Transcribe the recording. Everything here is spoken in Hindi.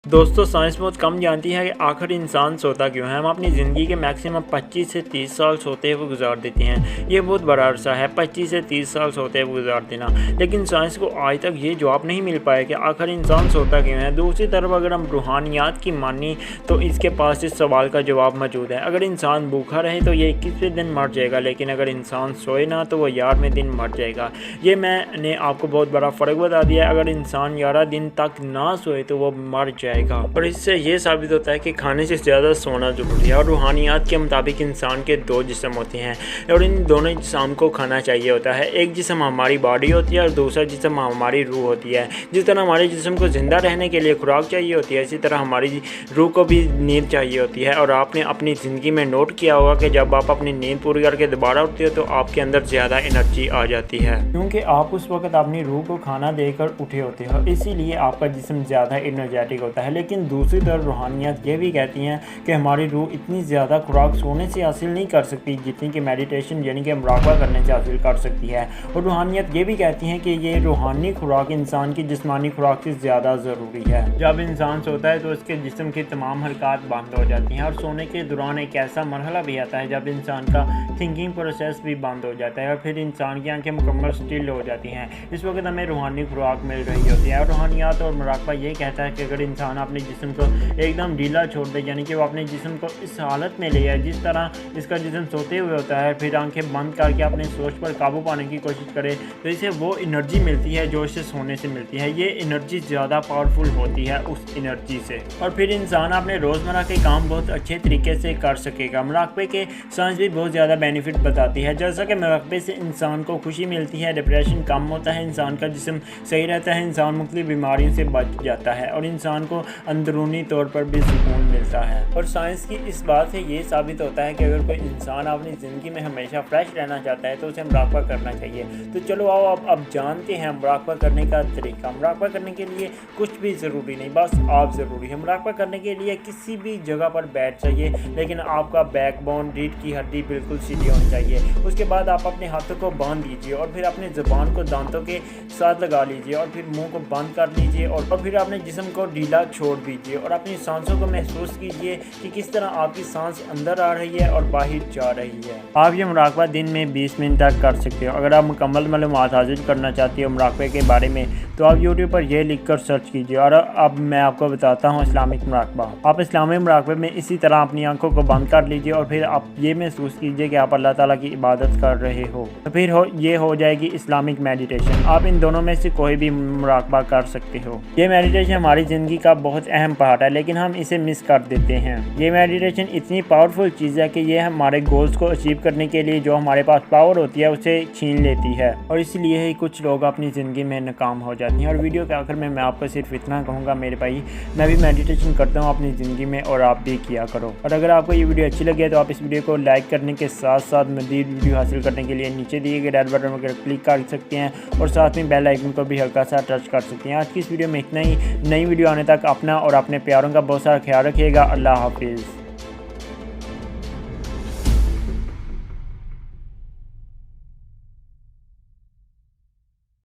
दोस्तों साइंस बहुत कम जानती है कि आखिर इंसान सोता क्यों है। हम अपनी ज़िंदगी के मैक्सिमम 25 से 30 साल सोते हुए गुजार देते हैं। ये बहुत बड़ा अरसा है 25 से 30 साल सोते हुए गुजार देना, लेकिन साइंस को आज तक ये जवाब नहीं मिल पाया कि आखिर इंसान सोता क्यों है। दूसरी तरफ अगर हम रूहानियात की मानी तो इसके पास इस सवाल का जवाब मौजूद है। अगर इंसान भूखा रहे तो ये 21वें दिन मर जाएगा, लेकिन अगर इंसान सोए ना तो वह 11वें दिन मर जाएगा। ये मैंने आपको बहुत बड़ा फ़र्क बता दिया है। अगर इंसान 11 दिन तक ना सोए तो वह मर जाएगा। और इससे ये साबित होता है कि खाने से ज़्यादा सोना ज़रूरी है। और रूहानियात के मुताबिक इंसान के दो जिस्म होते हैं और इन दोनों जिस्म को खाना चाहिए होता है। एक जिस्म हमारी बॉडी होती है और दूसरा जिस्म हमारी रूह होती है। जिस तरह हमारे जिस्म को ज़िंदा रहने के लिए खुराक चाहिए होती है, इसी तरह हमारी रूह को भी नींद चाहिए होती है। और आपने अपनी ज़िंदगी में नोट किया होगा कि जब आप अपनी नींद पूरी करके दोबारा उठते हो तो आपके अंदर ज़्यादा एनर्जी आ जाती है, क्योंकि आप उस वक्त अपनी रूह को खाना देकर उठे होते हो, इसीलिए आपका जिस्म ज़्यादा एनर्जेटिक होता है। लेकिन दूसरी तरफ रूहानियत ये भी कहती हैं कि हमारी रूह इतनी ज़्यादा खुराक सोने से हासिल नहीं कर सकती जितनी कि मेडिटेशन यानी कि मुराक़बा करने से हासिल कर सकती है। और रूहानियत ये भी कहती हैं कि ये रूहानी खुराक इंसान की जिस्मानी खुराक से ज़्यादा ज़रूरी है। जब इंसान सोता है तो उसके जिस्म की तमाम हरकत बंद हो जाती हैं और सोने के दौरान एक ऐसा मरहला भी आता है जब इंसान का थिंकिंग प्रोसेस भी बंद हो जाता है और फिर इंसान की आंखें मुकम्मल स्टिल हो जाती हैं। इस वक्त हमें रूहानी खुराक मिल रही होती है। और रूहानियत और मुराक़बा ये कहता है कि अगर इंसान अपने जिस्म को एकदम ढीला छोड़ दे, यानी कि वो अपने जिस्म को इस हालत में ले आए जिस तरह इसका जिस्म सोते हुए होता है, फिर आंखें बंद करके अपने सोच पर काबू पाने की कोशिश करे तो इसे वो एनर्जी मिलती है जो इसे सोने से मिलती है। ये एनर्जी ज़्यादा पावरफुल होती है उस एनर्जी से, और फिर इंसान अपने रोज़मर्रा के काम बहुत अच्छे तरीके से कर सकेगा। मुराक़बे के साइंस भी बहुत ज़्यादा बेनिफिट बताती है, जैसा कि मुराक़बे से इंसान को खुशी मिलती है, डिप्रेशन कम होता है, इंसान का जिस्म सही रहता है, इंसान मुख्तलिफ बीमारियों से बच जाता है और इंसान को अंदरूनी तौर पर भी सुकून मिलता है। और साइंस की इस बात से ये साबित होता है कि अगर कोई इंसान अपनी ज़िंदगी में हमेशा फ्रेश रहना चाहता है तो उसे मुराक़बा करना चाहिए। तो चलो आओ अब जानते हैं मुराक़बा करने का तरीका। मुराक़बा करने के लिए कुछ भी ज़रूरी नहीं, बस आप ज़रूरी है। मुराक़बा करने के लिए किसी भी जगह पर बैठ जाइए, लेकिन आपका बैकबोन रीढ़ की हड्डी बिल्कुल सीधी होनी चाहिए। उसके बाद आप अपने हाथों को बांध दीजिए और फिर अपनी ज़ुबान को दांतों के साथ लगा लीजिए और फिर मुँह को बंद कर लीजिए और फिर अपने जिस्म को ढीला छोड़ दीजिए और अपनी सांसों को महसूस कीजिए कि किस तरह आपकी सांस अंदर आ रही है और बाहर जा रही है। आप ये मुराक़बा दिन में 20 मिनट तक कर सकते हो। अगर आप मुकम्मल मालूमात हासिल करना चाहते हो मुराक़बे के बारे में तो आप YouTube पर यह लिख कर सर्च कीजिए। और अब मैं आपको बताता हूँ इस्लामिक मुराक़बा। आप इस्लामिक मुराक़बे में इसी तरह अपनी आंखों को बंद कर लीजिए और फिर आप ये महसूस कीजिए कि आप अल्लाह ताला की इबादत कर रहे हो, तो फिर ये हो जाएगी इस्लामिक मेडिटेशन। आप इन दोनों में से कोई भी मुराक़बा कर सकते हो। ये मेडिटेशन हमारी ज़िंदगी का बहुत अहम पार्ट है, लेकिन हम इसे मिस कर देते हैं। ये मेडिटेशन इतनी पावरफुल चीज़ है कि ये हमारे गोल्स को अचीव करने के लिए जो हमारे पास पावर होती है उसे छीन लेती है, और इसलिए ही कुछ लोग अपनी ज़िंदगी में नाकाम हो जाते हैं। और वीडियो के आखिर में मैं आपको सिर्फ इतना कहूँगा मेरे भाई, मैं भी मेडिटेशन करता हूँ अपनी ज़िंदगी में और आप भी किया करो। और अगर आपको ये वीडियो अच्छी लगी है तो आप इस वीडियो को लाइक करने के साथ साथ मज़ीद वीडियो हासिल करने के लिए नीचे दिए गए रेड बटन पर क्लिक कर सकते हैं और साथ में बेल आइकन को भी हल्का सा टच कर सकते हैं। आज की इस वीडियो में इतना ही। नई वीडियो आने तक अपना और अपने प्यारों का बहुत सारा ख्याल रखिएगा। अल्लाह हाफिज़।